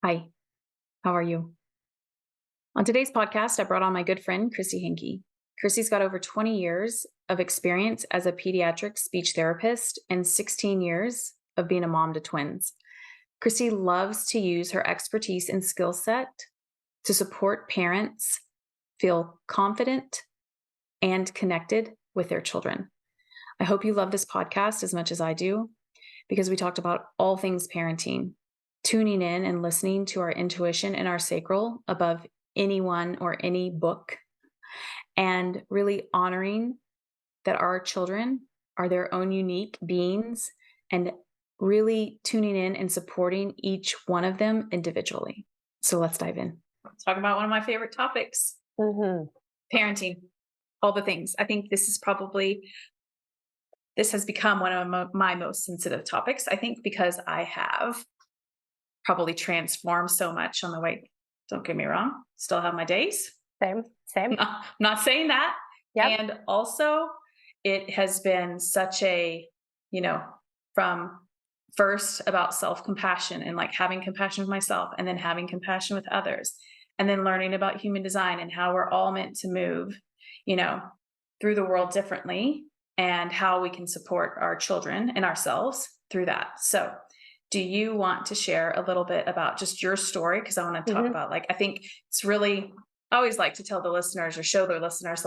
Hi, how are you? On today's podcast, I brought on my good friend, Kristie Hanke. Kristie's got over 20 years of experience as a pediatric speech therapist and 16 years of being a mom to twins. Kristie loves to use her expertise and skill set to support parents feel confident and connected with their children. I hope you love this podcast as much as I do, because we talked about all things parenting, tuning in and listening to our intuition and our sacral above anyone or any book, and really honoring that our children are their own unique beings and really tuning in and supporting each one of them individually. So let's dive in. Let's talk about one of my favorite topics, parenting, all the things. I think this has become one of my most sensitive topics, I think, because I have probably transformed so much on the way. Don't get me wrong. Still have my days. Same. I'm not saying that. Yep. And also it has been such a, from first about self-compassion and like having compassion with myself, and then having compassion with others, and then learning about human design and how we're all meant to move, through the world differently, and how we can support our children and ourselves through that. So do you want to share a little bit about just your story? Because I want to talk about, I think it's really, I always like to tell the listeners or show their listeners,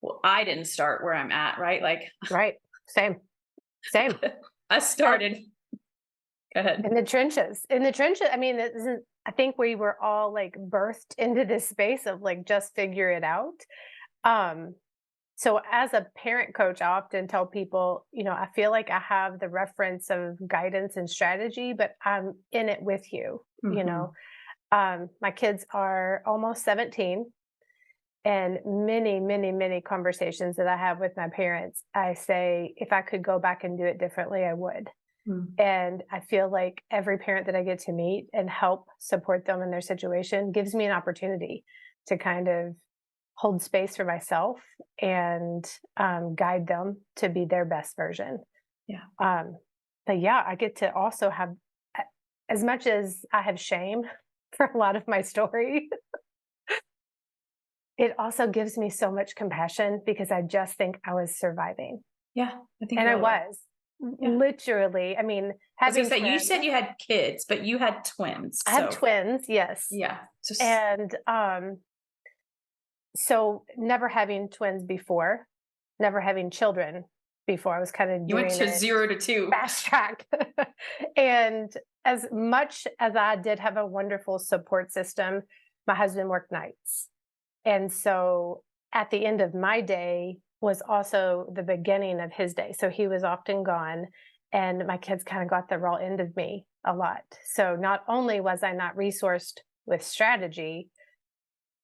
well, I didn't start where I'm at, right? Right. Same. I started. Go ahead. In the trenches. I mean, I think we were all birthed into this space of just figure it out. So as a parent coach, I often tell people, I feel like I have the reference of guidance and strategy, but I'm in it with you. My kids are almost 17, and many conversations that I have with my parents, I say, if I could go back and do it differently, I would. And I feel like every parent that I get to meet and help support them in their situation gives me an opportunity to kind of hold space for myself and guide them to be their best version. Yeah. But yeah, I get to also have, as much as I have shame for a lot of my story, it also gives me so much compassion because I just think I was surviving. Yeah, I think, and I was. Yeah. Literally. I mean, having twins, you said you had kids, but you had twins. I have twins, yes. Yeah. And so never having twins before, never having children before, I was kind of doing went to 0 to 2 fast track. And as much as I did have a wonderful support system, my husband worked nights. And so at the end of my day was also the beginning of his day. So he was often gone, and my kids kind of got the raw end of me a lot. So not only was I not resourced with strategy,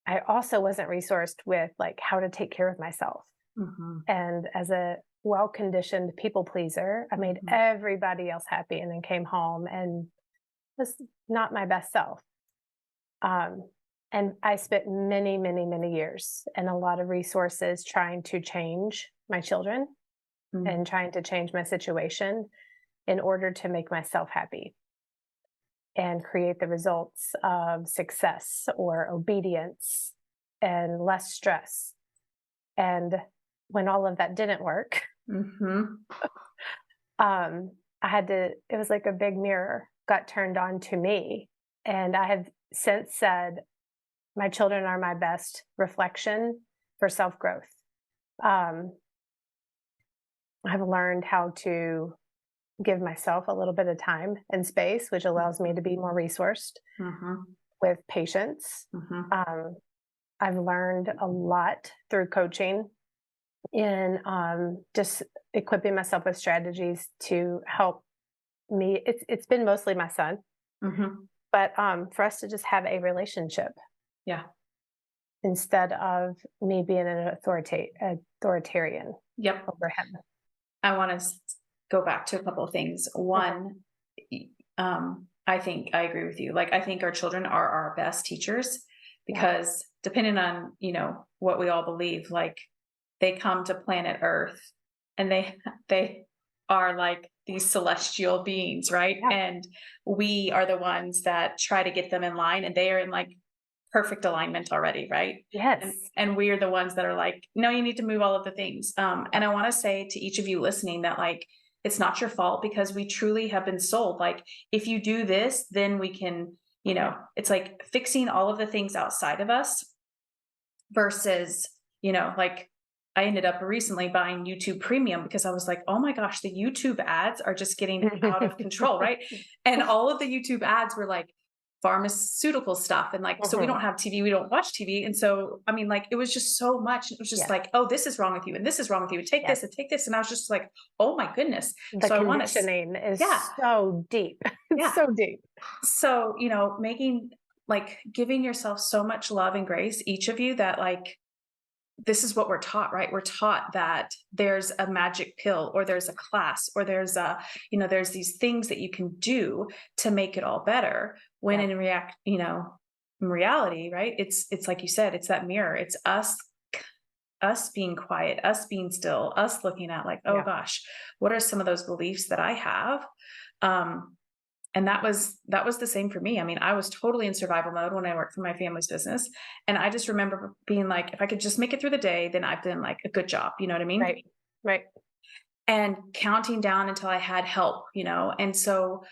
I also wasn't resourced with how to take care of myself. And as a well-conditioned people pleaser, I made everybody else happy and then came home and was not my best self. And I spent many years and a lot of resources trying to change my children and trying to change my situation in order to make myself happy and create the results of success or obedience and less stress. And when all of that didn't work, it was like a big mirror got turned on to me. And I have since said, my children are my best reflection for self-growth. I've learned how to give myself a little bit of time and space, which allows me to be more resourced with patience. I've learned a lot through coaching in just equipping myself with strategies to help me. It's been mostly my son, but for us to just have a relationship. Yeah. Instead of me being an authoritarian over him. I want to go back to a couple of things. One, I think I agree with you. I think our children are our best teachers because depending on, what we all believe, they come to planet Earth and they are these celestial beings, right? Yeah. And we are the ones that try to get them in line, and they are in like perfect alignment already, right? Yes. And we are the ones that are like, no, you need to move all of the things. And I want to say to each of you listening that like, it's not your fault, because we truly have been sold. Like, if you do this, then we can, it's like fixing all of the things outside of us versus, like I ended up recently buying YouTube Premium because I was like, oh my gosh, the YouTube ads are just getting out of control, right? And all of the YouTube ads were like pharmaceutical stuff. And like, so we don't have TV, we don't watch TV. And so, I mean, like, it was just so much. It was just like, oh, this is wrong with you. And this is wrong with you. Take this and take this. And I was just like, oh my goodness. The So conditioning is so deep. It's so deep. So, giving yourself so much love and grace, each of you, that like, this is what we're taught, right? We're taught that there's a magic pill, or there's a class, or there's there's these things that you can do to make it all better. When in reality, right? It's like you said, it's that mirror. It's us being quiet, us being still, us looking at like, oh gosh, what are some of those beliefs that I have? And that was the same for me. I mean, I was totally in survival mode when I worked for my family's business. And I just remember being like, if I could just make it through the day, then I've done like a good job. You know what I mean? Right. Right. And counting down until I had help, And so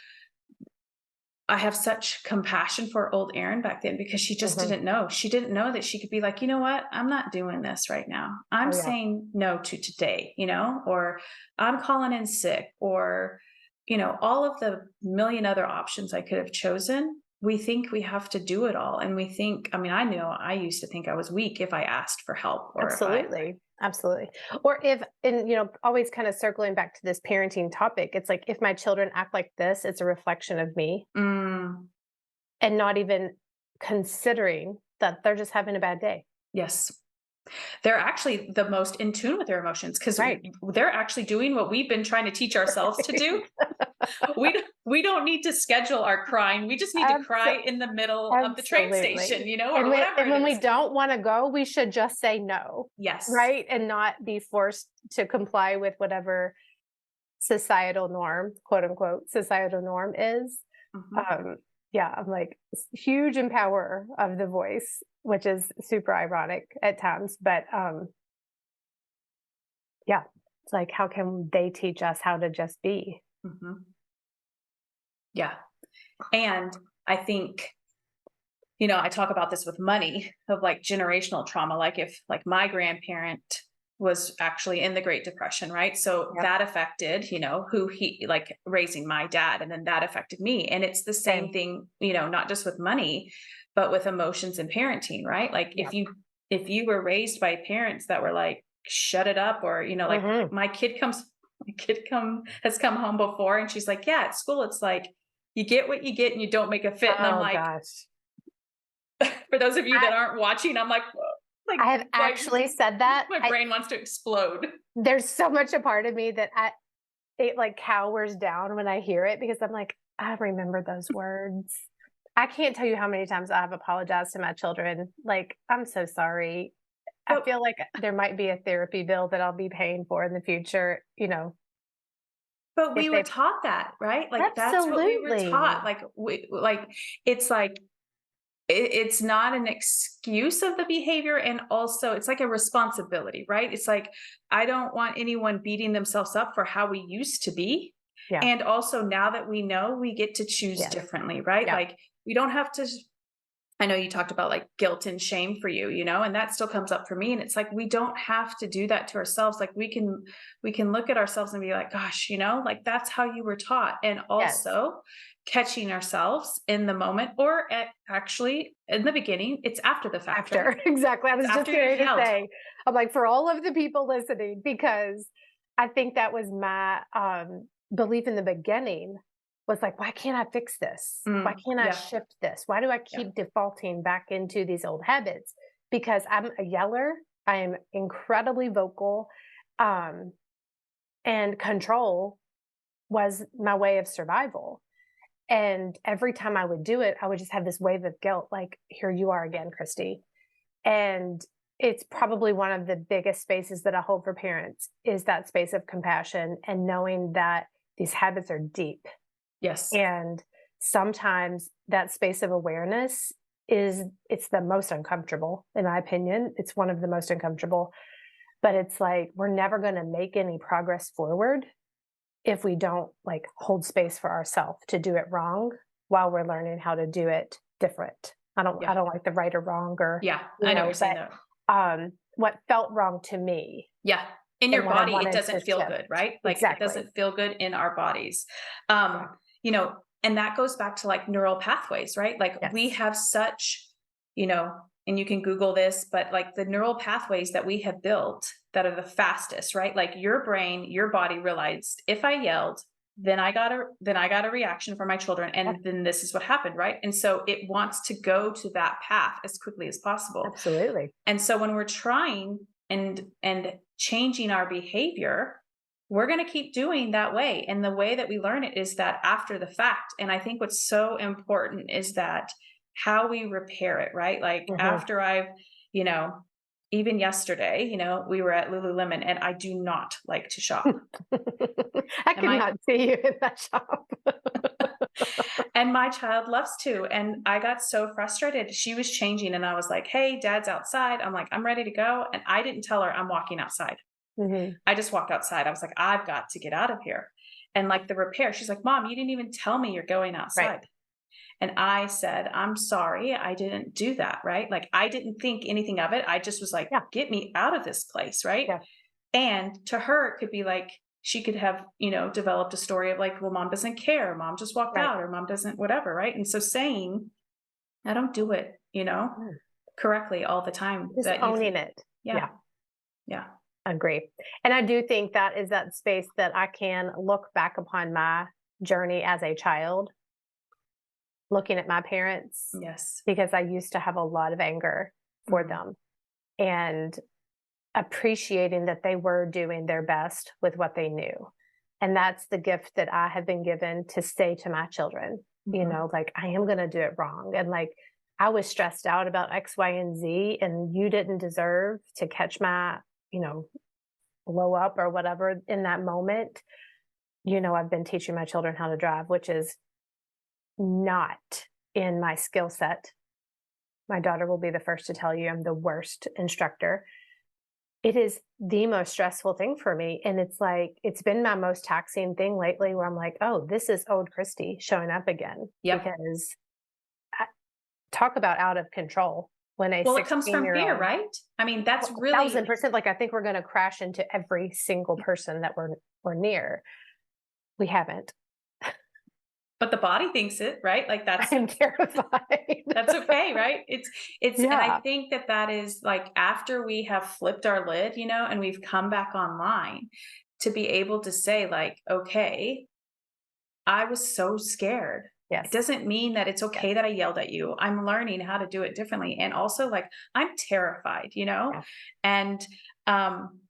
I have such compassion for old Erin back then, because she just didn't know. She didn't know that she could be like, you know what? I'm not doing this right now. I'm saying no to today, or I'm calling in sick, or all of the million other options I could have chosen. We think we have to do it all. And we think, I mean, I know I used to think I was weak if I asked for help, or Absolutely. Or if, and always kind of circling back to this parenting topic, it's like, if my children act like this, it's a reflection of me. And not even considering that they're just having a bad day. Yes. They're actually the most in tune with their emotions, because they're actually doing what we've been trying to teach ourselves to do. We don't need to schedule our crying. We just need to cry in the middle of the train station, or whatever. And when we don't want to go, we should just say no. Yes. Right. And not be forced to comply with whatever societal norm, quote unquote, societal norm is. I'm like, huge empower of the voice, which is super ironic at times. But it's like, how can they teach us how to just be? Yeah. And I think, I talk about this with money, of like generational trauma. Like, if like my grandparent was actually in the Great Depression, right? So that affected, who he, like raising my dad, and then that affected me. And it's the same thing, not just with money, but with emotions and parenting, right? Like if you were raised by parents that were like, shut it up, or, like my kid has come home before, and she's like, at school, it's like, you get what you get and you don't make a fit. And I'm like, for those of you that aren't watching, I'm like, I have actually said that. My brain wants to explode. There's so much a part of me that it like cowers down when I hear it, because I'm like, I remember those words. I can't tell you how many times I've apologized to my children. Like, I'm so sorry. I feel like there might be a therapy bill that I'll be paying for in the future, But we were taught that, right? Like, that's what we were taught. Like, it's like, it's not an excuse of the behavior. And also it's like a responsibility, right? It's like, I don't want anyone beating themselves up for how we used to be. And also, now that we know, we get to choose differently, right? Like, we don't have to, I know you talked about like guilt and shame for you, and that still comes up for me. And it's like, we don't have to do that to ourselves. Like, we can look at ourselves and be like, gosh, like, that's how you were taught. And also catching ourselves in the moment, or actually in the beginning, it's after the fact. Exactly. I was just going to say, I'm like, for all of the people listening, because I think that was my belief in the beginning, was like, why can't I fix this? Why can't I shift this? Why do I keep defaulting back into these old habits? Because I'm a yeller. I am incredibly vocal, and control was my way of survival. And every time I would do it, I would just have this wave of guilt, like, here you are again, Kristie. And it's probably one of the biggest spaces that I hold for parents, is that space of compassion, and knowing that these habits are deep. Yes. And sometimes that space of awareness it's the most uncomfortable, in my opinion. It's one of the most uncomfortable, but it's like, we're never going to make any progress forward if we don't like hold space for ourselves to do it wrong while we're learning how to do it different. I don't Yeah. like the right or wrong or, Yeah. I know what you're saying though. what felt wrong to me Yeah. In and your what I body, it wanted to doesn't feel shift. good, right? Like it Exactly. doesn't feel good in our bodies. Yeah. You know, and that goes back to like neural pathways, right? Like we Yes. have such, you know, and you can Google this, but like the neural pathways that we have built that are the fastest, right? Like your brain, your body realized if I yelled, then I got a reaction from my children, Yeah, and then this is what happened, right? And so it wants to go to that path as quickly as possible. absolutely. And so when we're trying and changing our behavior, we're going to keep doing that way. And the way that we learn it is that after the fact. And I think what's so important is that how we repair it, right? Like Mhm. after I've, you know, even yesterday, you know, we were at Lululemon, and I do not like to shop. I And could my not see you in that shop. and my child loves to. And I got so frustrated. She was changing, and I was like, "Hey, dad's outside." I'm like, "I'm ready to go." And I didn't tell her I'm walking outside. Mhm. I just walked outside. I was like, "I've got to get out of here." And like the repair, she's like, "Mom, you didn't even tell me you're going Right. outside." And I said, "I'm sorry. I didn't do that." Right. Like I didn't think anything of it. I just was like, Yeah. "Get me out of this place." Right. Yeah. And to her, it could be like, she could have, you know, developed a story of like, well, mom doesn't care. Mom just walked Right. out, or mom doesn't, whatever. Right. And so saying, I don't do it, you know, Mm. correctly all the time Just that owning it. yeah, Yeah. yeah. Agree. And I do think that is that space that I can look back upon my journey as a child, looking at my parents, Yes. because I used to have a lot of anger for Mhm. them and appreciating that they were doing their best with what they knew. And that's the gift that I have been given to say to my children, Mhm. like, I am going to do it wrong. And like, I was stressed out about X, Y, and Z, and you didn't deserve to catch my, blow up or whatever in that moment. I've been teaching my children how to drive, which is not in my skill set. My daughter will be the first to tell you I'm the worst instructor. It is the most stressful thing for me. And it's like, it's been my most taxing thing lately where I'm like, oh, this is old Kristie showing up again. Yep. Because talk about out of control when a Well, it comes from fear, 16-year-old, right? I mean, that's really, 1,000%, like I think we're going to crash into every single person that we're near. We haven't. but the body thinks it, right? Like I'm terrified. that's okay, right? And I Yeah, think that that is like after we have flipped our lid, you know, and we've come back online, to be able to say like, okay, I was so scared. It yes, doesn't mean that it's yes, okay that I yelled at you. I'm learning how to do it differently. And also like I'm terrified, you know? yeah, And um,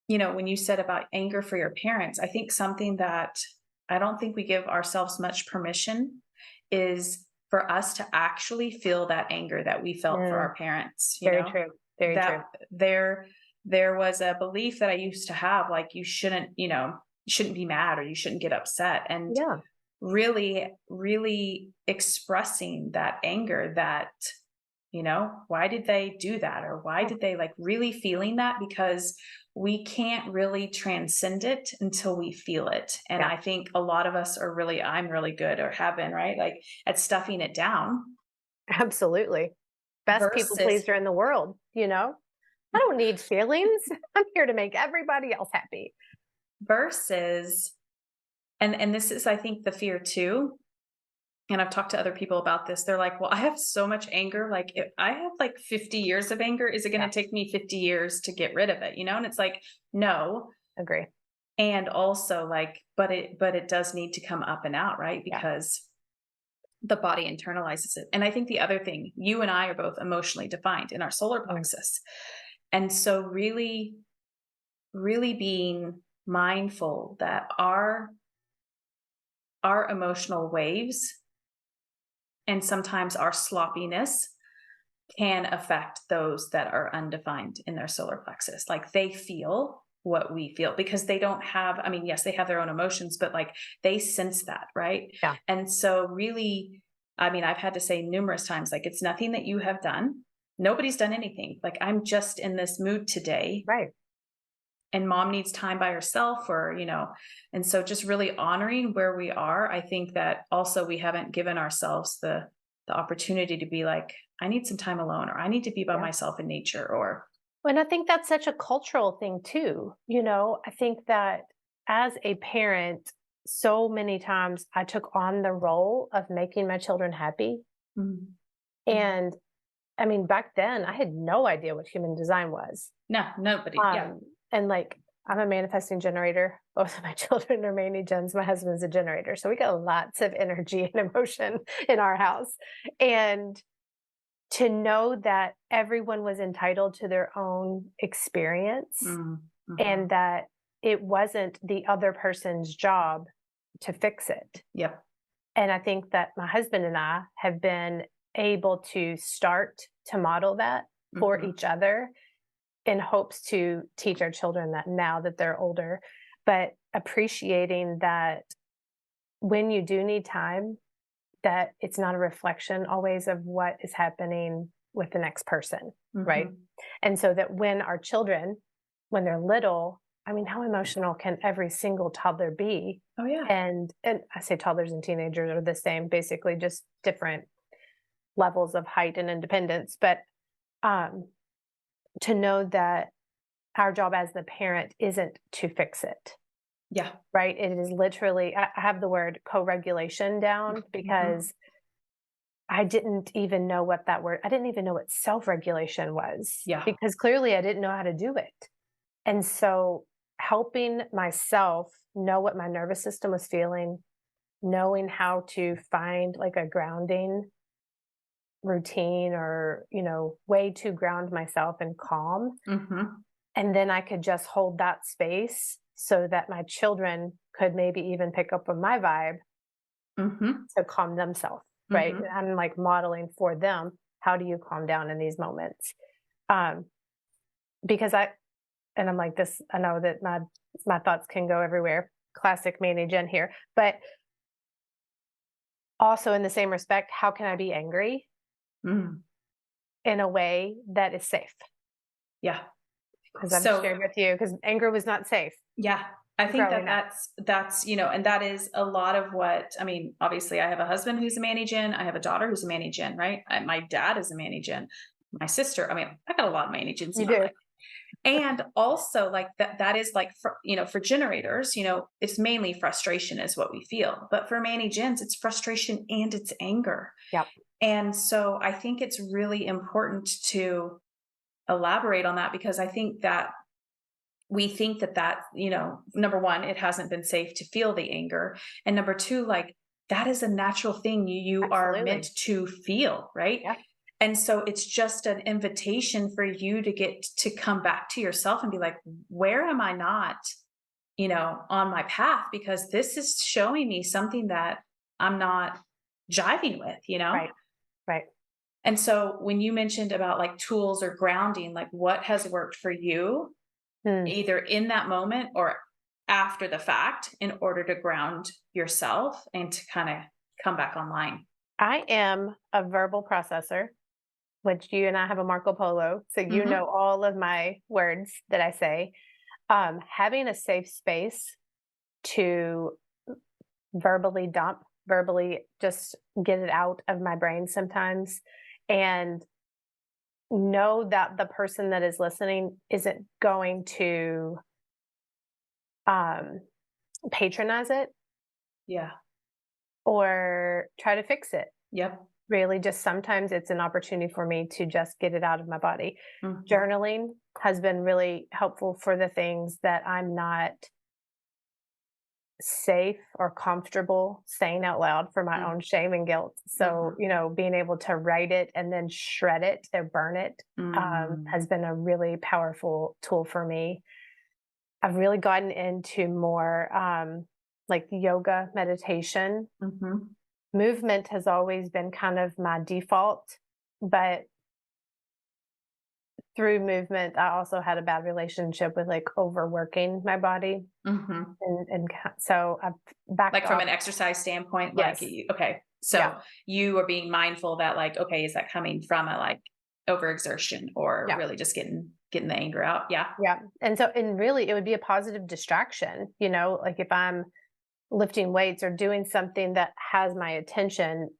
you know, when you said about anger for your parents, I think something that I don't think we give ourselves much permission is for us to actually feel that anger that we felt for mm, our parents, you very know? true, very true. That there was a belief that I used to have, like you shouldn't, you know, you shouldn't be mad or you shouldn't get upset. And Yeah, really, really expressing that anger that, you know, why did they do that? Or why yeah, did they like really feeling that? Because we can't really transcend it until we feel it. And yeah, I think a lot of us are really, I'm really good or have been, right? Like at stuffing it down absolutely. Best people versus, pleaser in the world, I don't need feelings. I'm here to make everybody else happy. versus, and this is, I think, the fear too. And I've talked to other people about this. They're like, well, I have so much anger. Like, if I have like 50 years of anger, is it going Yeah, to take me 50 years to get rid of it? You know? And it's like, no. agree. And also like, but it does need to come up and out, right? Yeah, Because the body internalizes it. And I think the other thing, you and I are both emotionally defined in our solar mm, plexus. And so really, really being mindful that our emotional waves and sometimes our sloppiness can affect those that are undefined in their solar plexus. Like they feel, what we feel because they don't have, I mean, yes, they have their own emotions, but like they sense that, right? Yeah. And so really, I mean, I've had to say numerous times, like, it's nothing that you have done. Nobody's done anything. Like, I'm just in this mood today Right. and mom needs time by herself or, and so just really honoring where we are. I think that also we haven't given ourselves the opportunity to be like, I need some time alone, or I need to be by Yeah. myself in nature, or And I think that's such a cultural thing too. I think that as a parent, so many times I took on the role of making my children happy. mm, And I mean, back then I had no idea what human design was. no, nobody. Yeah. And like, I'm a manifesting generator. Both of my children are mani gens. My husband's a generator. So we got lots of energy and emotion in our house. And to know that everyone was entitled to their own experience and Mm-hmm. that it wasn't the other person's job to fix it. Yep. And I think that my husband and I have been able to start to model that for Mm-hmm. each other in hopes to teach our children that now that they're older, but appreciating that when you do need time, that it's not a reflection always of what is happening with the next person, right? Mm-hmm. And so that when our children, when they're little, I mean, how emotional can every single toddler be? Oh yeah. And I say toddlers and teenagers are the same, basically just different levels of height and independence. But to know that our job as the parent isn't to fix it. Yeah. Right. It is literally, I have the word co-regulation down Mm-hmm. because I didn't even know what that word, I didn't even know what self-regulation was. Yeah. Because clearly I didn't know how to do it. And so helping myself know what my nervous system was feeling, knowing how to find like a grounding routine or, way to ground myself and calm. Mm-hmm. And then I could just hold that space so that my children could maybe even pick up on my vibe Mm-hmm. to calm themselves, right? Mm-hmm. I'm like modeling for them, how do you calm down in these moments? Um, because I'm like this, I know that my thoughts can go everywhere. Classic Manny Jen here. But also in the same respect, how can I be angry Mm-hmm. in a way that is safe? Yeah. Because I've So shared with you, because anger was not safe yeah, I think that growing up. that's, and that is a lot of what, I mean, obviously I have a husband who's a Manny Gen. I have a daughter who's a Manny Gen, right? My dad is a Manny Gen. My sister, I mean, I got a lot of Manny Gens in You my do. life. And also like that is like, for generators, it's mainly frustration is what we feel. But for Manny Gens, it's frustration and it's anger. Yep. And so I think it's really important to elaborate on that because I think that we think that, number one, it hasn't been safe to feel the anger. And number two, like that is a natural thing you are meant Absolutely. to feel, right? Yeah. And so it's just an invitation for you to get to come back to yourself and be like, where am I not, on my path? Because this is showing me something that I'm not jiving with. Right. Right. And so when you mentioned about like tools or grounding, like what has worked for you Hmm. either in that moment or after the fact in order to ground yourself and to kind of come back online. I am a verbal processor, which you and I have a Marco Polo. So you Mm-hmm. know all of my words that I say. Having a safe space to verbally just get it out of my brain sometimes and know that the person that is listening isn't going to um, patronize it Yeah. or try to fix it. Yep. Really, just sometimes it's an opportunity for me to just get it out of my body. Mm-hmm. Journaling has been really helpful for the things that I'm not safe or comfortable saying out loud for my own shame and guilt. So, being able to write it and then shred it or burn it Mm-hmm. has been a really powerful tool for me. I've really gotten into more like yoga, meditation. Mm-hmm. Movement has always been kind of my default, but through movement, I also had a bad relationship with like overworking my body. Mhm. So I've backed Like from off. an exercise standpoint, like, Yes. okay, Yeah. so you are being mindful that like, okay, is that coming from a like overexertion or Yeah. really just getting the anger out? Yeah. Yeah. And really it would be a positive distraction, like if I'm lifting weights or doing something that has my attention,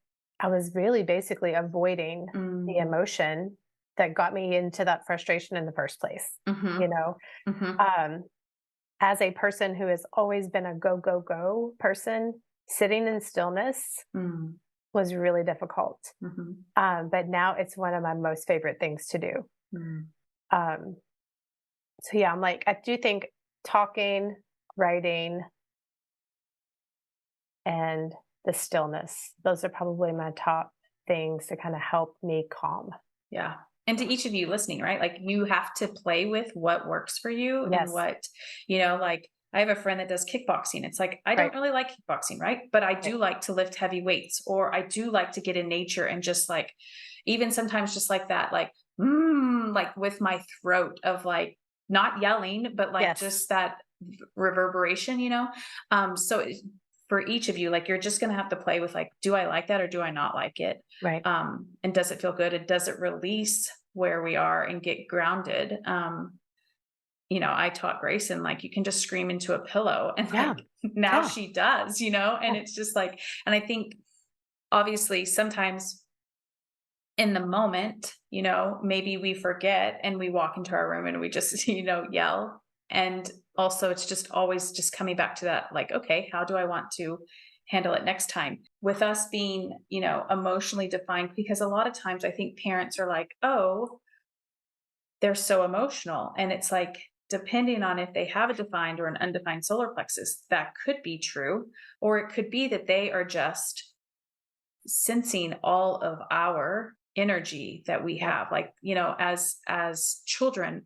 I was really basically avoiding the Mm. emotion that got me into that frustration in the first place. You Mhm. know, Mhm. um, as a person who has always been a go, go, go person, sitting in stillness Mm. was really difficult. Mhm. But now it's one of my most favorite things to do. Mm. Um, so yeah, I do think talking, writing, and the stillness, those are probably my top things to kind of help me calm. Yeah. And to each of you listening, right? Like you have to play with what works for you and Yes. what, like I have a friend that does kickboxing. It's like, I don't Right. really like kickboxing, right? But I Right. do like to lift heavy weights, or I do like to get in nature and just like, even sometimes just like that, like with my throat of like not yelling, but like Yes. just that reverberation. So for each of you, like you're just going to have to play with like, do I like that or do I not like it? Right. And does it feel good? And does it release where we are and get grounded? I taught Grayson, like, you can just scream into a pillow and Yeah. like now Yeah. she does, and Yeah. it's just like, and I think obviously sometimes in the moment, maybe we forget and we walk into our room and we just, yell. And also it's just always just coming back to that, like, okay, how do I want to handle it next time? With us being, emotionally defined, because a lot of times I think parents are like, oh, they're so emotional. And it's like, depending on if they have a defined or an undefined solar plexus, that could be true. Or it could be that they are just sensing all of our energy that we Yep. have, like, as children,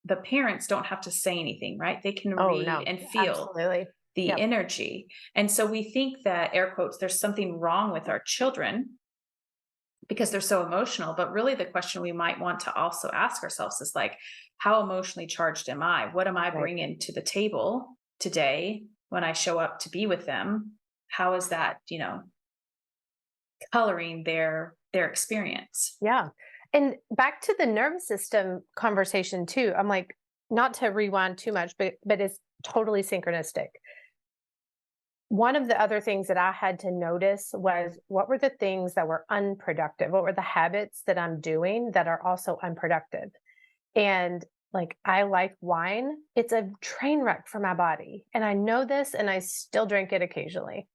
the parents don't have to say anything, right? They can Oh read no. and feel Absolutely. the Yep. energy. And so we think that, air quotes, there's something wrong with our children because they're so emotional. But really, the question we might want to also ask ourselves is like, how emotionally charged am I? What am I Right. bringing to the table today when I show up to be with them? How is that, coloring their experience? Yeah. And back to the nervous system conversation too. I'm like, not to rewind too much, but it's totally synchronistic. One of the other things that I had to notice was what were the things that were unproductive? What were the habits that I'm doing that are also unproductive? And like, I like wine. It's a train wreck for my body. And I know this and I still drink it occasionally.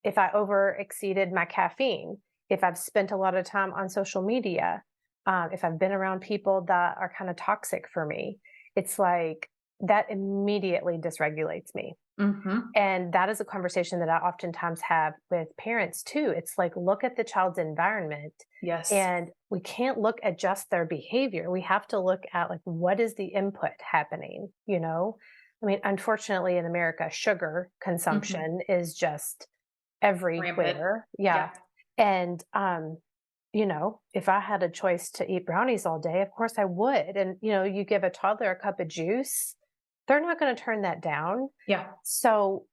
If I over exceeded my caffeine, if I've spent a lot of time on social media, if I've been around people that are kind of toxic for me, it's like that immediately dysregulates me. Mm-hmm. And that is a conversation that I oftentimes have with parents too. It's like, look at the child's environment, Yes. and we can't look at just their behavior. We have to look at like, what is the input happening? I mean, unfortunately in America, sugar Mm-hmm. consumption is just Rampant. everywhere. Yeah. Yeah. And, if I had a choice to eat brownies all day, of course I would. And, you give a toddler a cup of juice, they're not going to turn that down. Yeah. So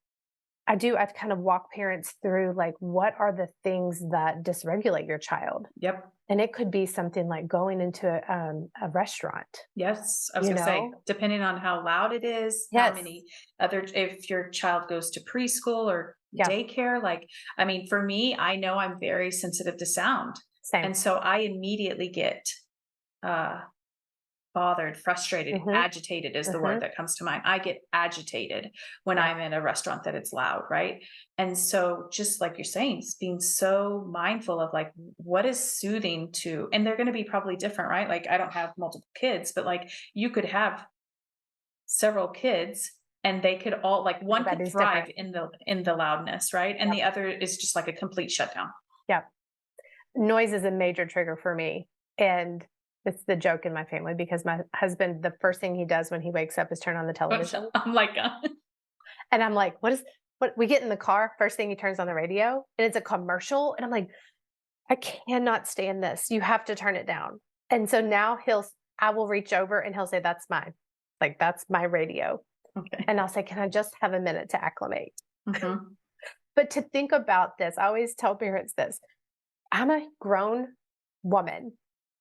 I've kind of walked parents through like, what are the things that dysregulate your child? Yep. And it could be something like going into a restaurant, Yes. I was you gonna say, know? depending on how loud it is, how Yes. many if your child goes to preschool or Yeah. daycare, like, I mean, for me, I know I'm very sensitive to sound. Same. And so I immediately get uh bothered, frustrated, Hmm. agitated is the Hmm. word that comes to mind. I get agitated when Yeah. I'm in a restaurant that it's loud, right? And so just like you're saying, being so mindful of like what is soothing to, and they're going to be probably different, right? Like I don't have multiple kids, but like you could have several kids and they could all, like, one could Everybody's different. thrive in the loudness, right? And Yep. the other is just like a complete shutdown. Yep. Noise is a major trigger for me. And it's the joke in my family because my husband, the first thing he does when he wakes up is turn on the television. I'm like, And I'm like, what we get in the car, first thing he turns on the radio and it's a commercial. And I'm like, I cannot stand this. You have to turn it down. And so now I will reach over and he'll say, that's mine. Like, that's my radio. Okay. And I'll say, can I just have a minute to acclimate? Mm-hmm. But to think about this, I always tell parents this. I'm a grown woman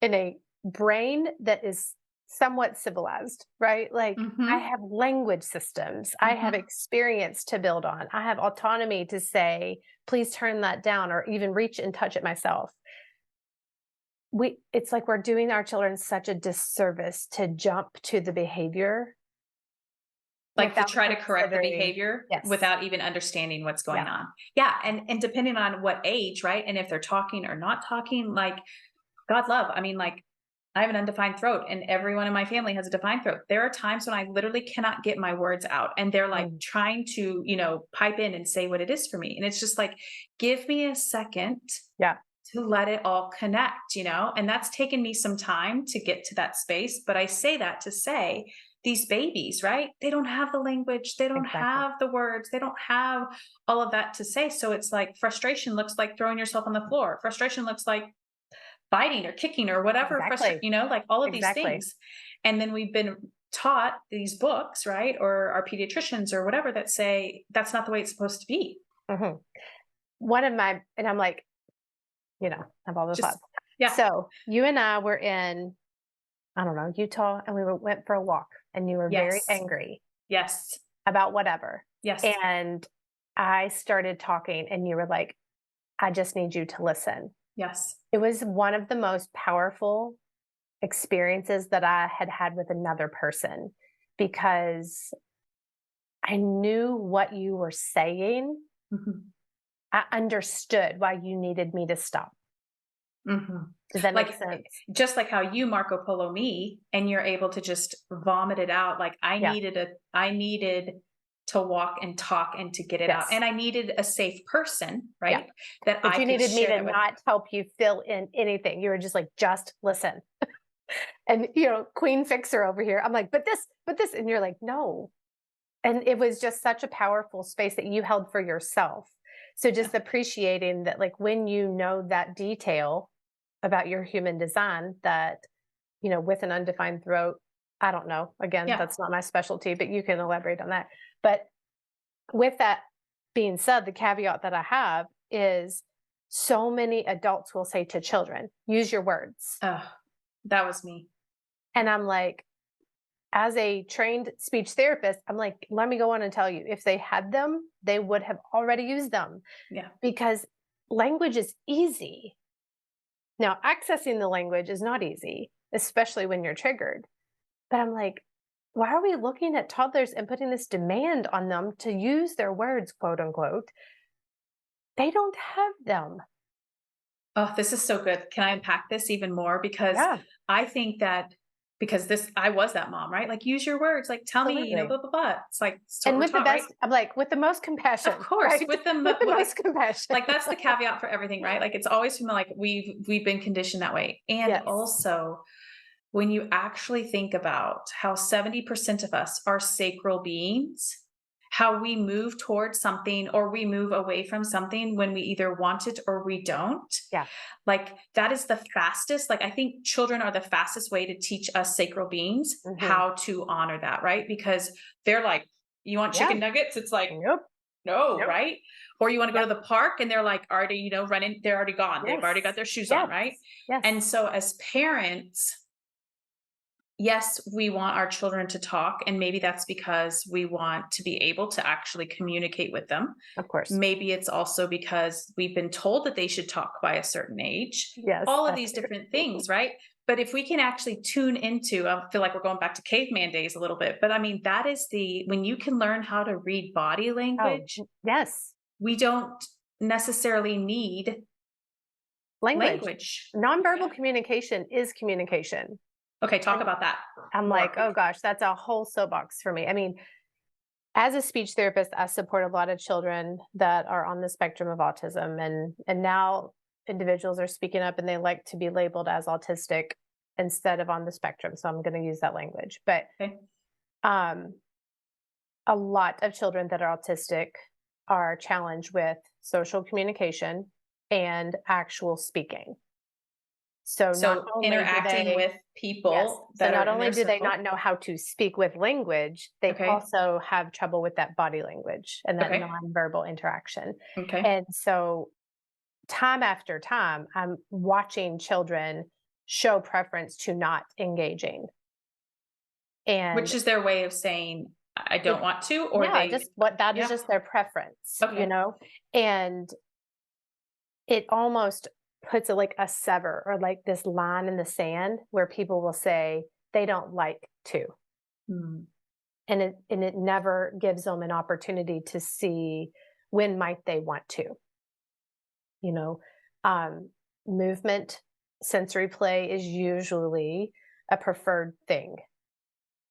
in a brain that is somewhat civilized, right? Like, I Mm-hmm. have language systems. I have Mm-hmm. experience to build on. I have autonomy to say, please turn that down, or even reach and touch it myself. It's like we're doing our children such a disservice to jump to the behavior Like to without try to correct the considering. behavior Yes. without even understanding what's going Yeah. on. Yeah. And depending on what age, right? And if they're talking or not talking, like God love, I mean, like I have an undefined throat and everyone in my family has a defined throat. There are times when I literally cannot get my words out and they're like Mm. trying to, pipe in and say what it is for me. And it's just like, give me a second Yeah. to let it all connect, and that's taken me some time to get to that space. But I say that to say these babies, right? They don't have the language. They don't Exactly. have the words. They don't have all of that to say. So it's like frustration looks like throwing yourself on the floor. Frustration looks like biting or kicking or whatever, Exactly. like all of these Exactly. things. And then we've been taught these books, right? Or our pediatricians or whatever that say that's not the way it's supposed to be. Mm-hmm. And I'm like, I have all the Just, thoughts. yeah. So you and I were in, I don't know, Utah, and went for a walk, and you were very Yes. angry Yes. about whatever. Yes. And I started talking, and you were like, I just need you to listen. Yes. It was one of the most powerful experiences that I had had with another person, because I knew what you were saying. Mm-hmm. I understood why you needed me to stop. Mm-hmm. Does that make Like sense? just like how you Marco Polo me and you're able to just vomit it out. Like Yeah. I needed to walk and talk and to get it out. Yes. And I needed a safe person, Yeah. right? That But I you could needed me share to that with. not help you fill in anything. You were just like, just listen. And, queen fixer over here. I'm like, but this. And you're like, no. And it was just such a powerful space that you held for yourself. So just appreciating that, like, when you know that detail about your human design, that, with an undefined throat, I don't know. Again, Yeah. that's not my specialty, but you can elaborate on that. But with that being said, the caveat that I have is, so many adults will say to children, use your words. Oh, that was me. And I'm like, as a trained speech therapist, I'm like, let me go on and tell you, if they had them, they would have already used them. Yeah. Because language is easy. Now, accessing the language is not easy, especially when you're triggered. But I'm like, why are we looking at toddlers and putting this demand on them to use their words, quote unquote? They don't have them. Oh, this is so good. Can I unpack this even more? Because Yeah, I think that I was that mom, right? Like use your words, like tell me, absolutely. blah, blah, blah. It's like, it's what And we're with the taught, right? best, I'm like, with the most Of compassion, course, right? with them, With the like most compassion. that's the caveat for everything, right? Like it's always from like we've been conditioned that way. And Yes. also when you actually think about how 70% of us are sacral beings, how we move towards something or we move away from something when we either want it or we don't. Yeah. Like that is the fastest. Like I think children are the fastest way to teach us sacral beings Mm-hmm. how to honor that, right? Because they're like, you want Yeah. chicken nuggets? It's like, Nope. no, Nope. right? Or you want to go Yep. to the park and they're like already, running, they're already gone. They've already got Yes. their shoes on, Yes. right? Yes. And so as parents, yes, we want our children to talk. And maybe that's because we want to be able to actually communicate with them. Of course. Maybe it's also because we've been told that they should talk by a certain age. Yes. All of That's these true. different things, right? But if we can actually tune into, I feel like we're going back to caveman days a little bit, but I mean, that is when you can learn how to read body language, Yes. we don't necessarily need language. Nonverbal communication is communication. Okay, talk And about that. I'm more. like, oh gosh, that's a whole soapbox for me. I mean, as a speech therapist, I support a lot of children that are on the spectrum of autism, and now individuals are speaking up and they like to be labeled as autistic instead of on the spectrum. So I'm going to use that language. But Okay. A lot of children that are autistic are challenged with social communication and actual speaking. So not So only do interacting they with Yes. people So that are not in only their do they not circle. know how to speak with language, they Okay. also have trouble with that body language and that Okay. nonverbal interaction. Okay. And so time after time, I'm watching children show preference to not engaging. And Which is their way of saying, I don't it want to, or yeah, they, just what that is yeah. just their preference, you Okay. know? And it almost puts a, like a sever or like this line in the sand where people will say they don't like to. Hmm. And it never gives them an opportunity to see when might they want to, you know. um, Movement, sensory play is usually a preferred thing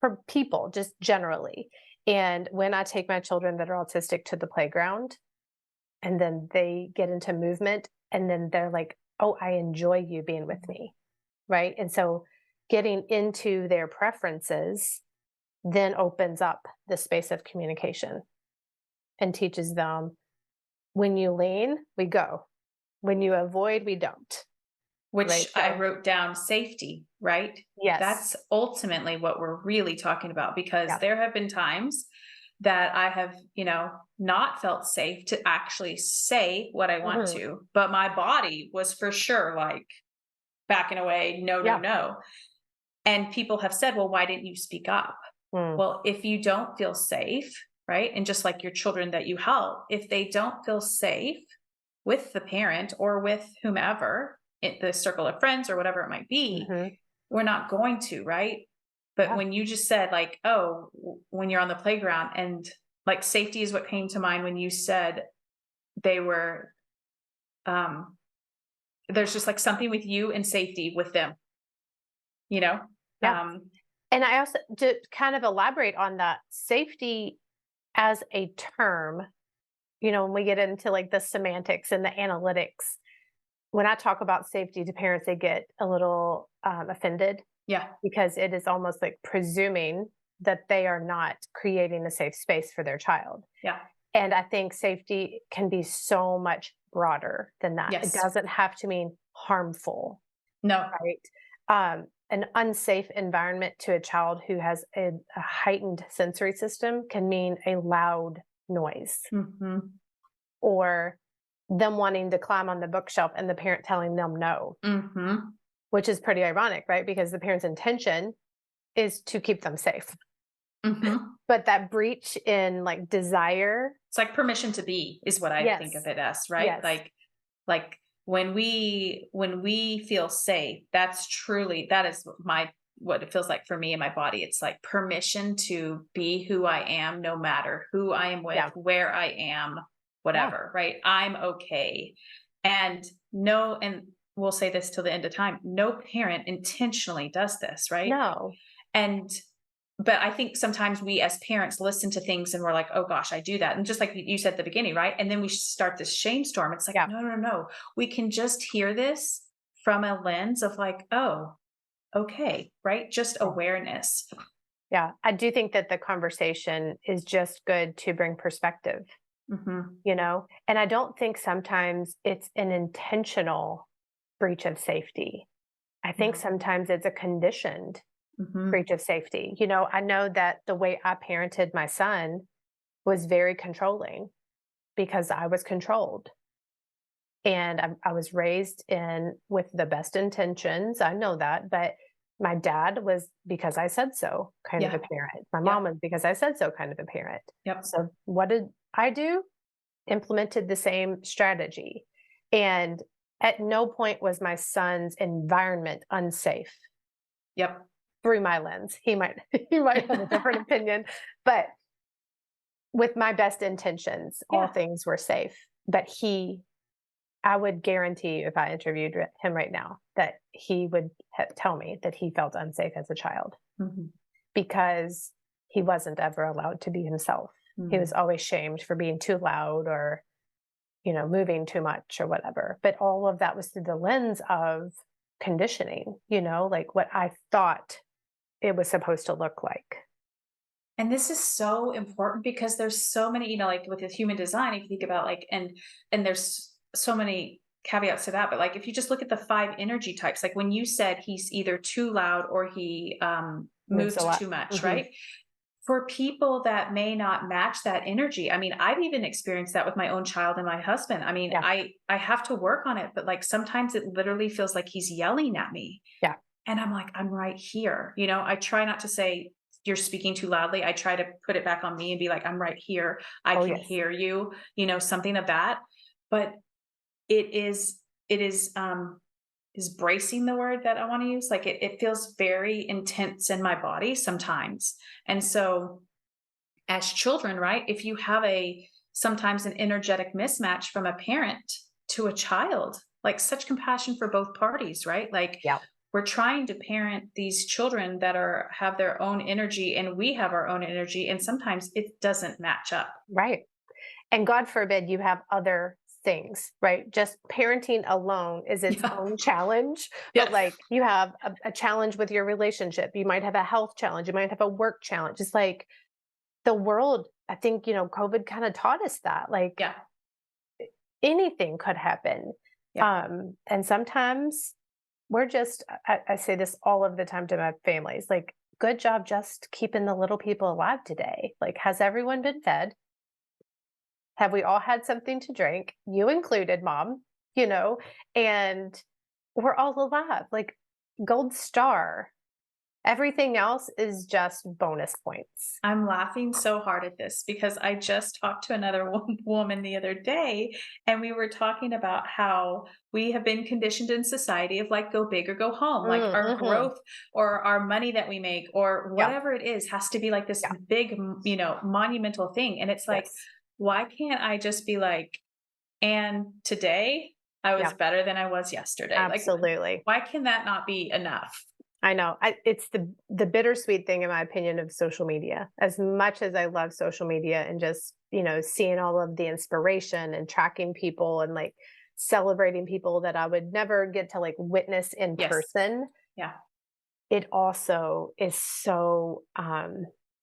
for people just generally. And when I take my children that are autistic to the playground and then they get into movement and then they're like, oh, I enjoy you being with me, right? And so getting into their preferences then opens up the space of communication and teaches them, when you lean, we go. When you avoid, we don't. Which Right. I So, wrote down safety, right? yes. That's ultimately what we're really talking about, because Yeah. there have been times that I have, not felt safe to actually say what I want Mhm. to, but my body was for sure like backing away, no, no, Yeah. no. And people have said, well, why didn't you speak up? Mm. Well, if you don't feel safe, right? And just like your children that you help, if they don't feel safe with the parent or with whomever, the circle of friends or whatever it might be, Mhm. we're not going to, right? But Yeah. when you just said, like, oh, when you're on the playground, and like safety is what came to mind when you said they were, um, there's just like something with you and safety with them, you know? Yeah. Um, And I also, to kind of elaborate on that, safety as a term, when we get into like the semantics and the analytics, when I talk about safety to parents, they get a little offended yeah, because it is almost like presuming that they are not creating a safe space for their child. yeah, And I think safety can be so much broader than that. It yes, doesn't have to mean harmful, no, right? An unsafe environment to a child who has a heightened sensory system can mean a loud noise hmm, or them wanting to climb on the bookshelf and the parent telling them no, hmm, which is pretty ironic, right? Because the parent's intention is to keep them safe. hmm. But that breach in like desire. It's like permission to be is what I think of Yes. it as, right? Yes. Like when we feel safe, that is what it feels like for me in my body. It's like permission to be who I am, no matter who I am with, Yeah. where I am, Yeah. whatever, right? I'm okay. And no, and we'll say this till the end of time, no parent intentionally does this, right? No. And but I think sometimes we as parents listen to things and we're like, oh gosh, I do that. And just like you said at the beginning, right? And then we start this shame storm. It's like, Yeah. no, no, no. We can just hear this from a lens of like, oh, okay, right? Just Yeah. awareness. Yeah. I do think that the conversation is just good to bring perspective, Hmm. and I don't think sometimes it's an intentional breach of safety. I think No. sometimes it's a conditioned Hmm. breach of safety. I know that the way I parented my son was very controlling because I was controlled. And I was raised in with the best intentions. I know that, but my dad was because I said so kind of a Yeah. parent. My mom Yep. was because I said so kind of a parent. Yep. So what did I do? Implemented the same strategy. And at no point was my son's environment unsafe Yep. through my lens. He might he might have a different opinion, but with my best intentions, all Yeah. things were safe. But I would guarantee you if I interviewed him right now that he would tell me that he felt unsafe as a child Hmm. because he wasn't ever allowed to be himself. He was Hmm. always shamed for being too loud or, moving too much or whatever. But all of that was through the lens of conditioning, like what I thought it was supposed to look like. And this is so important because there's so many, like with the human design, if you think about like, and there's so many caveats to that, but like if you just look at the 5 energy types, like when you said he's either too loud or he Moves a moves lot. too much, Mhm. right? For people that may not match that energy, I mean, I've even experienced that with my own child and my husband. I mean, Yeah. I have to work on it, but like sometimes it literally feels like he's yelling at me. Yeah. And I'm like, I'm right here. I try not to say you're speaking too loudly. I try to put it back on me and be like, I'm right here. I Oh, can yes. hear you, something of that. But it is bracing the word that I want to use. Like it feels very intense in my body sometimes. And so as children, right? If you have sometimes an energetic mismatch from a parent to a child, like such compassion for both parties, right? Like Yeah. we're trying to parent these children that have their own energy and we have our own energy. And sometimes it doesn't match up. Right. And God forbid you have other things, right? Just parenting alone is its Yeah. own challenge. But Yes. like you have a challenge with your relationship, you might have a health challenge, you might have a work challenge. It's like the world, I think, COVID kind of taught us that. Like Yeah. anything could happen. Yeah. And sometimes we're just, I say this all of the time to my families, like, good job just keeping the little people alive today. Like, has everyone been fed? Have we all had something to drink? You included, mom, you know, and we're all alive, like gold star. Everything else is just bonus points. I'm laughing so hard at this because I just talked to another woman the other day, and we were talking about how we have been conditioned in society of like, go big or go home. Like our Mm-hmm. growth or our money that we make or Yeah. whatever it is has to be like this Yeah. big, monumental thing. And it's like, Yes. why can't I just be like, and today I was Yeah. better than I was yesterday? Like, Absolutely. why can that not be enough? I know. It's the bittersweet thing, in my opinion, of social media. As much as I love social media and just, seeing all of the inspiration and tracking people and like celebrating people that I would never get to like witness in Yes. person, Yeah. it also is so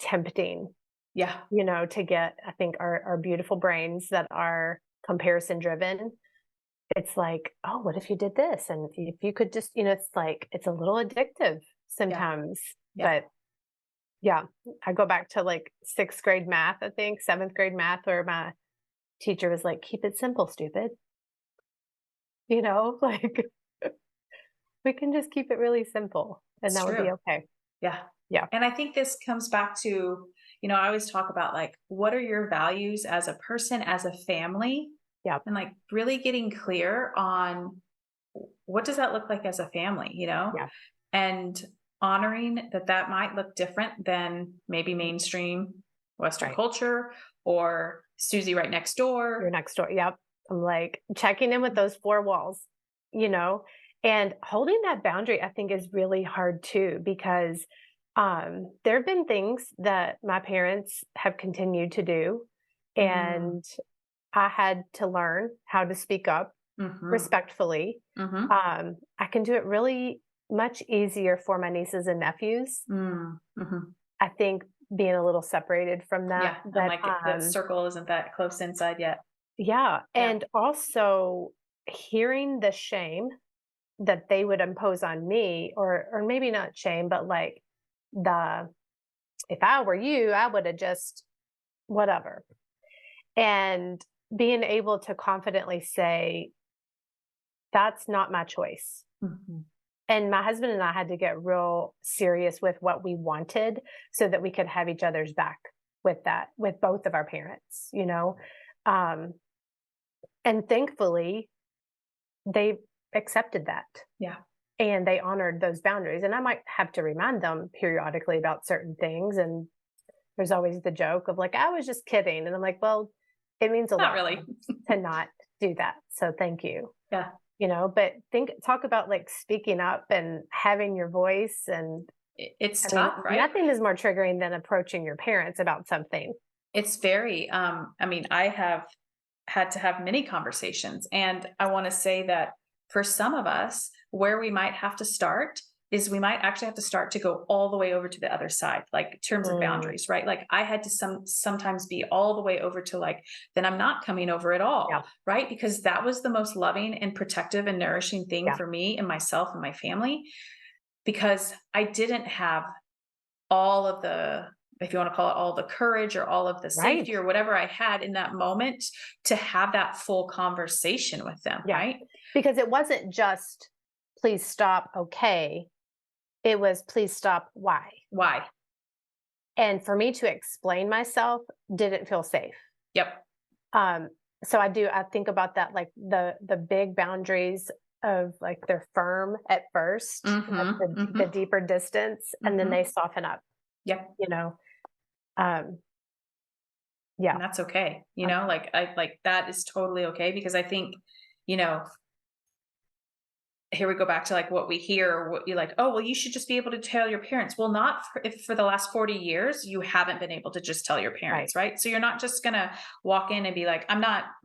tempting, Yeah. to get, I think, our beautiful brains that are comparison driven. It's like, oh, what if you did this? And if you could just, it's like, it's a little addictive Yeah. sometimes. Yeah. But yeah, I go back to like 6th grade math, I think, 7th grade math, where my teacher was like, keep it simple, stupid. Like we can just keep it really simple and It's that would be true. okay. Yeah. Yeah. And I think this comes back to, I always talk about like, what are your values as a person, as a family? Yeah. And like really getting clear on what does that look like as a family, Yeah. and honoring that might look different than maybe mainstream Western Right. culture or Susie right next door. Your next door. Yep. I'm like checking in with those 4 walls, you know, and holding that boundary, I think, is really hard too, because there have been things that my parents have continued to do. Mm. And I had to learn how to speak up Mm-hmm. respectfully. Mm-hmm. I can do it really much easier for my nieces and nephews. Mm-hmm. I think being a little separated from that, Yeah. I'm but like, that circle isn't that close inside yet. yeah, Yeah. and also hearing the shame that they would impose on me, or maybe not shame, but like the, if I were you, I would have just whatever. And being able to confidently say, that's not my choice. Mm-hmm. And my husband and I had to get real serious with what we wanted so that we could have each other's back with that, with both of our parents. Um, and thankfully, they accepted that. Yeah. And they honored those boundaries. And I might have to remind them periodically about certain things. And there's always the joke of like, I was just kidding. And I'm like, well, it means a Not lot really. to not do that. So thank you. Yeah. But talk about like speaking up and having your voice. And It's I mean, tough, right? nothing is more triggering than approaching your parents about something. It's very, I mean, I have had to have many conversations. And I want to say that for some of us, where we might have to start is we might actually have to start to go all the way over to the other side, like in terms of Mm, boundaries, right? Like I had to sometimes be all the way over to like, then I'm not coming over at yeah, all, right? Because that was the most loving and protective and nourishing thing yeah, for me and myself and my family, because I didn't have all of the, if you want to call it, all the courage or all of the right. safety or whatever I had in that moment to have that full conversation with them, Yeah. right? Because it wasn't just, "Please stop, okay." It was, "Please stop, why?" Why? And for me to explain myself didn't feel safe. Yep. Um, so I think about that, like the big boundaries of like they're firm at first, like Mm-hmm. the Mm-hmm. deeper distance, and then Mm-hmm. they soften up, Yep. you know? Um, And yeah. that's okay. Um, Like I like that is totally okay, because I think, you know, here we go back to like what we hear, what you like, oh, well, you should just be able to tell your parents. Well, not for, if for the last 40 years you haven't been able to just tell your right. parents, right? So you're not just gonna walk in and be like,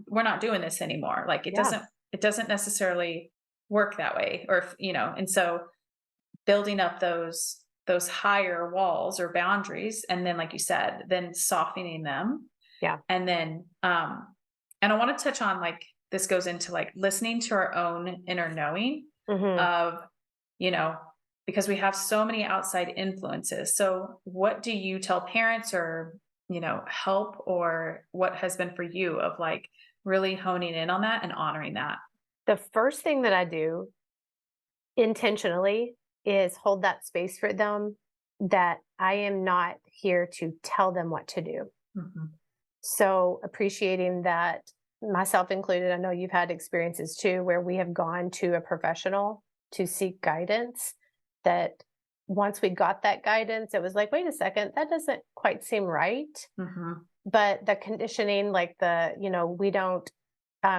we're not doing this anymore. Like Yeah. it doesn't necessarily work that way. Or if, and so building up those higher walls or boundaries, and then like you said, then softening them. Yeah. And then and I want to touch on like this goes into like listening to our own inner knowing Mhm. of, you know, because we have so many outside influences. So what do you tell parents, or, help, or what has been for you of like really honing in on that and honoring that? The first thing that I do intentionally is hold that space for them, that I am not here to tell them what to do. Hmm. So appreciating that, myself included, I know you've had experiences too where we have gone to a professional to seek guidance, that once we got that guidance, it was like, wait a second, that doesn't quite seem right. Hmm. But the conditioning, like we don't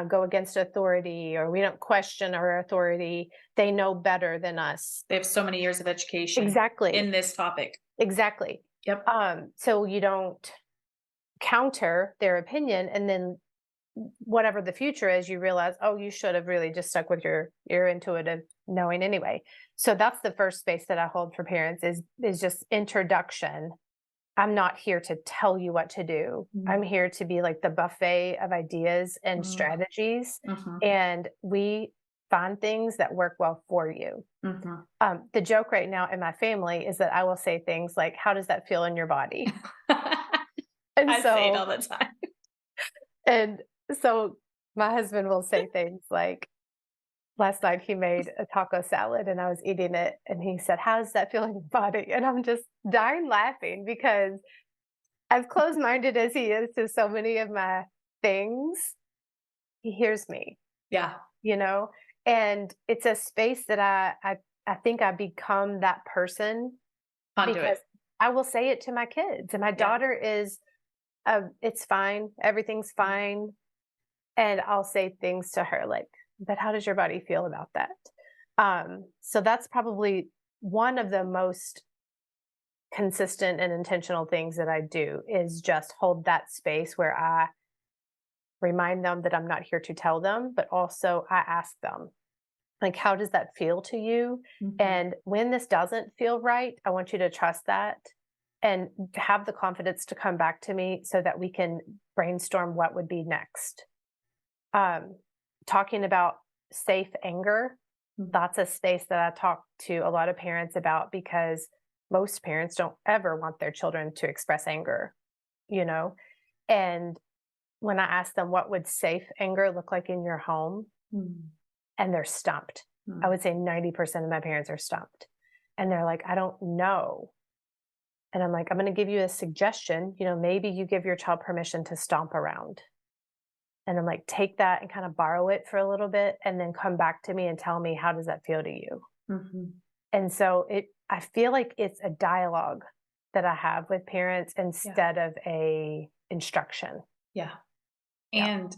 go against authority, or we don't question our authority. They know better than us. They have so many years of education Exactly. in this topic. Exactly. Yep. So you don't counter their opinion, and then whatever the future is, you realize, oh, you should have really just stuck with your intuitive knowing anyway. So that's the first space that I hold for parents, is just introduction. I'm not here to tell you what to do. I'm here to be like the buffet of ideas and strategies, Mm-hmm. and we find things that work well for you. Mm-hmm. The joke right now in my family is that I will say things like, "How does that feel in your body?" And I say it so all the time. and so my husband will say things like, last night he made a taco salad and I was eating it, and he said, "How does that feel in your body?" And I'm just dying laughing, because as closed-minded as he is to so many of my things, he hears me, Yeah. you know? And it's a space that I think I become that person, because Conduit. I will say it to my kids, and my Yeah. daughter is, "It's fine, everything's fine," and I'll say things to her like, "But how does your body feel about that?" So that's probably one of the most consistent and intentional things that I do, is just hold that space where I remind them that I'm not here to tell them, but also I ask them, like, how does that feel to you? Mhm. And when this doesn't feel right, I want you to trust that and have the confidence to come back to me so that we can brainstorm what would be next. Um, Talking about safe anger, Mhm. that's a space that I talk to a lot of parents about, because most parents don't ever want their children to express anger, you know? And when I ask them, what would safe anger look like in your home? Mm. And they're stumped. I Mm. would say 90% of my parents are stumped. And they're like, I don't know. And I'm like, I'm going to give you a suggestion. Maybe you give your child permission to stomp around. And I'm like, take that and kind of borrow it for a little bit, and then come back to me and tell me, how does that feel to you? Mhm. And so I feel like it's a dialogue that I have with parents Yeah. instead of a instruction. Yeah. Yeah. And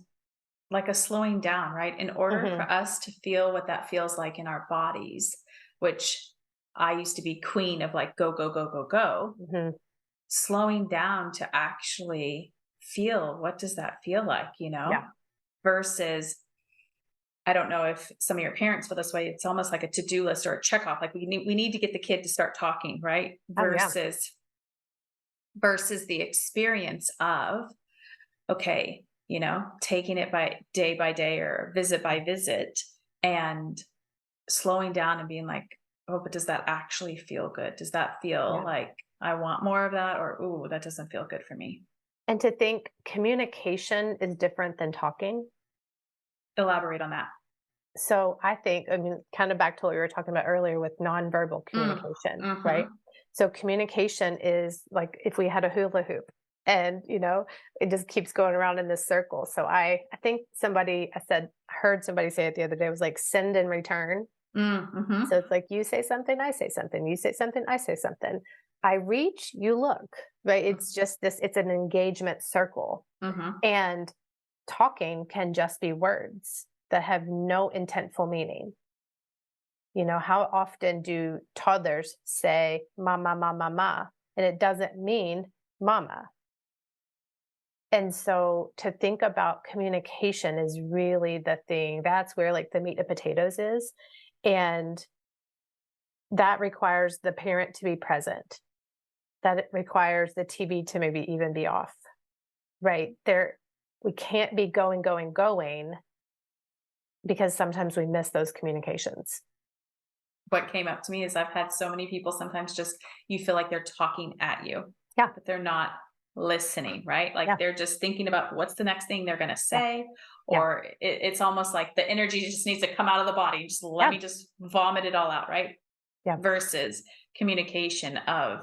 like a slowing down, right? In order for Hmm. us to feel what that feels like in our bodies, which I used to be queen of like go, go, go, go, go, Hmm. slowing down to actually feel what does that feel like, Yeah. versus I don't know if some of your parents feel this way. It's almost like a to-do list or a check off. Like we need to get the kid to start talking, right? Oh yeah. Versus the experience of, okay, taking it by day or visit by visit, and slowing down and being like, oh, but does that actually feel good? Does that feel Yeah. like I want more of that? Or, ooh, that doesn't feel good for me. And to think communication is different than talking. Elaborate on that. So I think, I mean, kind of back to what we were talking about earlier with nonverbal Mm. communication, right? Mm-hmm. So communication is like if we had a hula hoop and, it just keeps going around in this circle. So I think heard somebody say it the other day, was like send and return. Mm-hmm. So it's like you say something, I say something, you say something, I say something. I reach, you look, right? It's just it's an engagement circle. Mm-hmm. And talking can just be words that have no intentful meaning. How often do toddlers say mama, mama, ma, and it doesn't mean mama? And so to think about communication is really the thing. That's where like the meat and potatoes is. And that requires the parent to be present. That it requires the TV to maybe even be off. Right. We can't be going, because sometimes we miss those communications. What came up to me is I've had so many people sometimes just, you feel like they're talking at you, Yeah. but they're not listening, right? Like Yeah. they're just thinking about what's the next thing they're going to Yeah. say, Yeah. or it's almost like the energy just needs to come out of the body. Just let Yeah. me just vomit it all out, right? Yeah. Versus communication of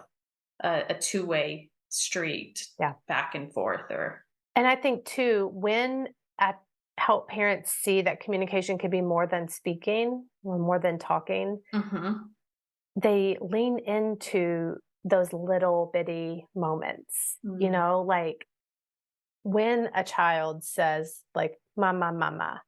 a two-way street, Yeah. back and forth, or And I think too, when I help parents see that communication can be more than speaking or more than talking, Mhm. they lean into those little bitty moments, Mm. like when a child says like mama, mama,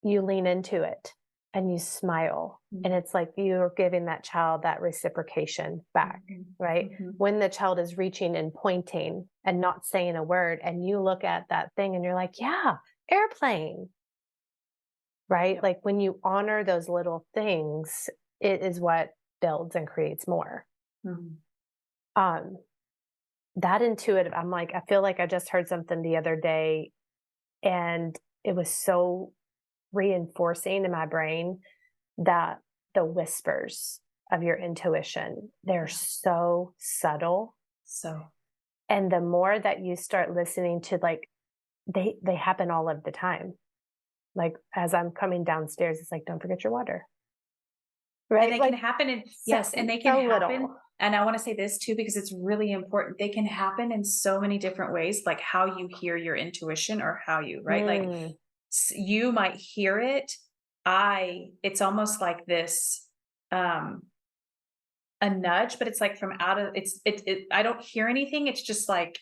you lean into it and you smile. And Mm. it's like you're giving that child that reciprocation back, Mhm. right? Mhm. When the child is reaching and pointing and not saying a word, and you look at that thing and you're like, yeah, airplane, right? Yep. Like when you honor those little things, it is what builds and creates more. Mhm. Um, that intuitive, I'm like, I feel like I just heard something the other day and it was so reinforcing in my brain that the whispers of your intuition, they're so subtle. So And the more that you start listening to, like, they happen all of the time. Like as I'm coming downstairs, it's like, don't forget your water. and Right? they can Like happen in, so, yes, and they can so happen, little. and I wanna say this too because it's really important. They can happen in so many different ways, like how you hear your intuition or how you, right? Like Mm, you might hear it. It's almost like this, um, a nudge, but it's like from out of I don't hear anything. It's just like,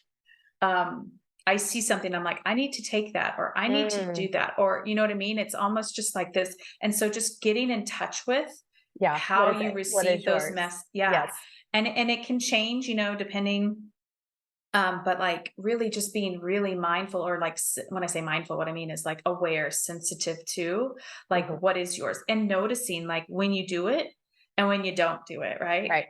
um, I see something, I'm like, I need to take that, or I need to do mm. that, or you know what I mean? It's almost just like this. And so just getting in touch with Yeah. What how is you it? What is receive those yours? yeah. Yes. And it can change, depending, but like really just being really mindful, or like when I say mindful, what I mean is like aware, sensitive to like Mhm. what is yours, and noticing like when you do it and when you don't do it, right? Right.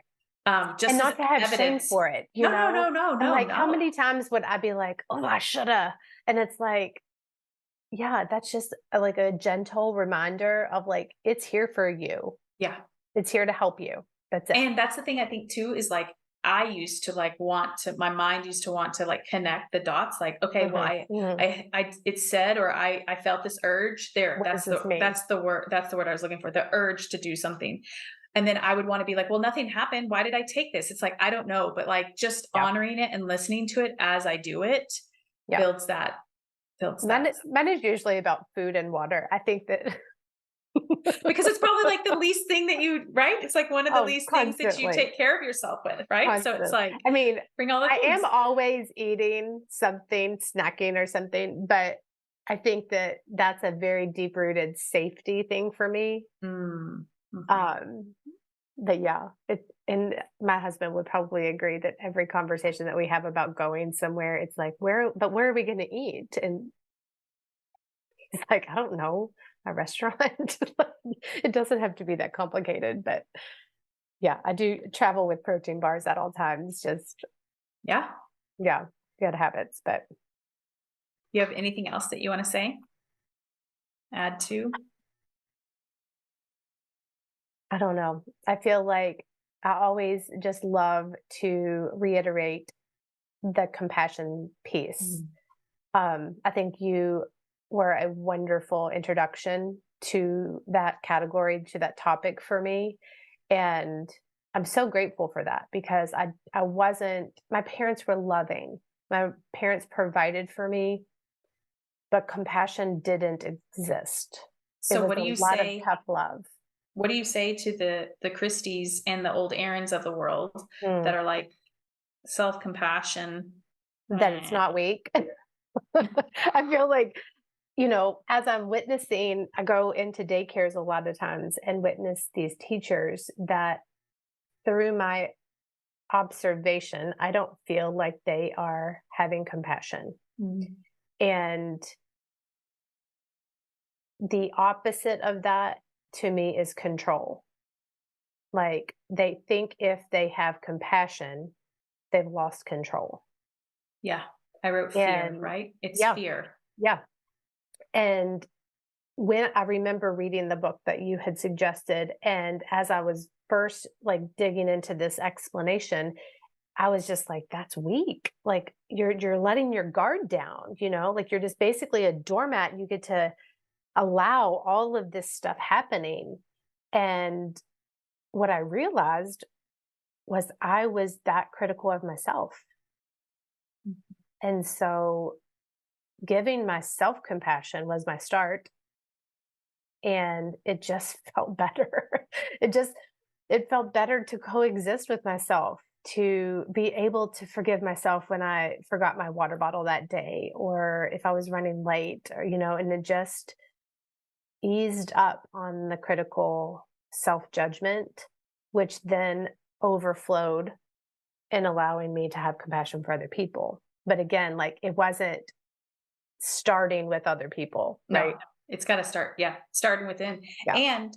And Just as not to have shame evidence. for it, No, no, no, no, I'm no, like, how no. many times would I be like, oh, I shoulda? And it's like, yeah, that's just like a gentle reminder of like, it's here for you. Yeah. It's here to help you. That's it. And that's the thing I think too is like I used to like my mind used to want to like connect the dots, like, okay, well, Mhm, mhm. it said, or I felt this urge there. What does this mean? That's the word I was looking for. The urge to do something. And then I would want to be like, well, nothing happened. Why did I take this? It's like, I don't know, but like just Yeah, honoring it and listening to it as I do it yeah. builds that, builds Mine, that. mine is usually about food and water. I think that. Because it's probably like the least thing that you, right? It's like one of the Oh, least things that you constantly, take care of yourself with, right? So it's constantly. like, I mean, bring all the I am things. always eating something, snacking or something, but I think that that's a very deep rooted safety thing for me. Mm, mhm. Um, but yeah, and my husband would probably agree that every conversation that we have about going somewhere, it's like, where are we going to eat? And He's like, I don't know, a restaurant. It doesn't have to be that complicated, but yeah, I do travel with protein bars at all times. Just, Yeah. yeah, good habits. But You have anything else that you want to say? Add to? I don't know. I feel like I always just love to reiterate the compassion piece. I think you were a wonderful introduction to that category, to that topic for me. And I'm so grateful for that because I wasn't, my parents were loving. My parents provided for me, but compassion didn't exist. It So was what a do you lot of say? tough love. What do you say to the Kristies and the old Aarons of the world that Mm, are like self-compassion? that it's not weak. I feel like, as I'm witnessing, I go into daycares a lot of times and witness these teachers that through my observation, I don't feel like they are having compassion. Mm. And the opposite of that to me is control. Like they think if they have compassion, they've lost control. Yeah. I wrote fear, And right? It's yeah, fear. yeah. And when I remember reading the book that you had suggested, and as I was first like digging into this explanation, I was just like, that's weak. Like you're letting your guard down, like you're just basically a doormat. And you get to allow all of this stuff happening. And what I realized was I was that critical of myself. And so giving myself compassion was my start. And it just felt better. It felt better to coexist with myself, to be able to forgive myself when I forgot my water bottle that day, or if I was running late, or, and it just eased up on the critical self judgment, which then overflowed in allowing me to have compassion for other people. But again, like it wasn't starting with other people, No, right? it's got to start. Yeah. Starting within. Yeah. And,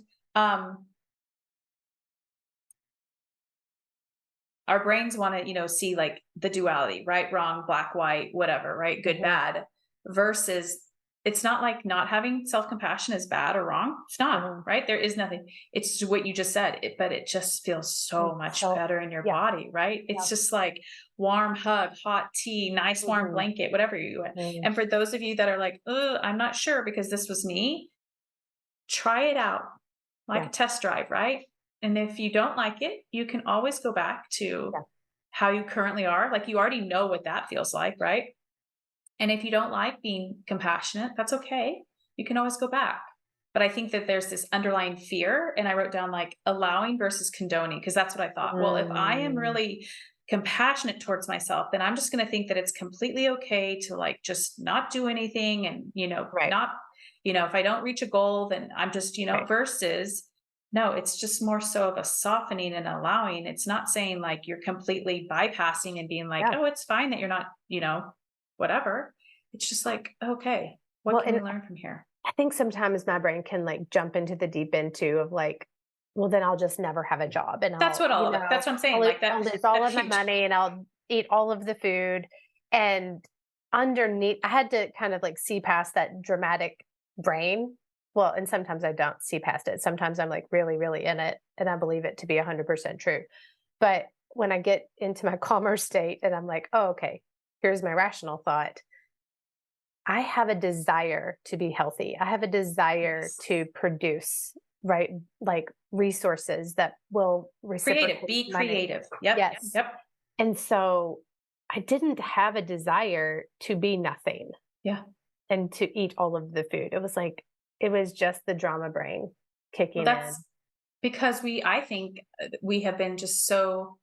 our brains want to, see like the duality, right, wrong, black, white, whatever, right, good, Mhm. bad, versus it's not like not having self-compassion is bad or wrong. It's not, Mhm. right? There is nothing. It's what you just said, but it just feels so much So, better in your yeah. body, right? Yeah. It's just like warm hug, hot tea, nice warm Mhm. blanket, whatever you want. Mhm. And for those of you that are like, oh, I'm not sure because this was me, try it out like Yeah. a test drive, right? And if you don't like it, you can always go back to Yeah. how you currently are. Like you already know what that feels like, right? And if you don't like being compassionate, that's okay. You can always go back. But I think that there's this underlying fear. And I wrote down like allowing versus condoning, because that's what I thought. Well, if I am Mm. really compassionate towards myself, then I'm just going to think that it's completely okay to like just not do anything and, Right. not, if I don't reach a goal, then I'm just, Right. versus no, it's just more so of a softening and allowing. It's not saying like you're completely bypassing and being like, Yeah. oh, it's fine that you're not, whatever. It's just like, okay, what Well, can and we learn from here? I think sometimes my brain can like jump into the deep end too of like, well, then I'll just never have a job and That's what all of it. That's what I'm saying. Like I'll lose all that of my huge. money and I'll eat all of the food. And underneath, I had to kind of like see past that dramatic brain. Well, and sometimes I don't see past it. Sometimes I'm like really, really in it and I believe it to be 100% true. But when I get into my calmer state and I'm like, oh, okay, here's my rational thought. I have a desire to be healthy. I have a desire Yes. to produce, right? Like resources that will Creative. reciprocate Be money. creative. Yep. Yes. Yep. And so I didn't have a desire to be nothing Yeah. and to eat all of the food. It was like, it was just the drama brain Well, kicking in. that's because I think we have been just so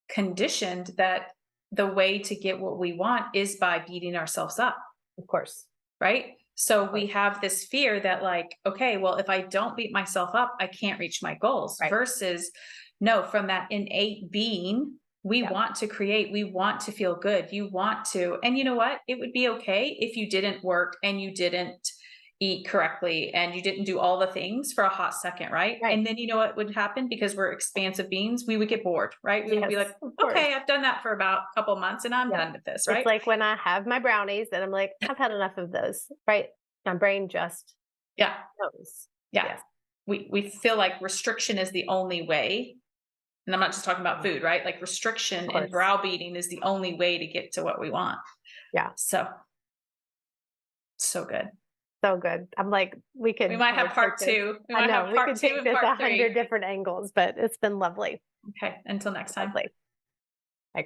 conditioned that the way to get what we want is by beating ourselves up. Of course. Right. So Of we course. have this fear that like, okay, well, if I don't beat myself up, I can't reach my goals Right. versus no, from that innate being, we Yeah. want to create, we want to feel good. You want to, and you know what? It would be okay if you didn't work and you didn't, eat correctly and you didn't do all the things for a hot second, right? Right. And then you know what would happen, because we're expansive beings, we would get bored, right? We would be Yes, like, of course. okay, I've done that for about a couple months and I'm Yeah. done with this, It's right? like when I have my brownies and I'm like, "I've had enough of those," right? My brain just Yeah. knows. Yeah. Yes. We feel like restriction is the only way. And I'm not just talking about Yeah, food, right? Like of restriction and course. browbeating is the only way to get to what we want. Yeah, So, so good. so good. I'm like, we We could might have probably take part this. two. We I might know, have we part could two take and this part 100 three. different angles, but it's been lovely. Okay. Until next time. Lovely. I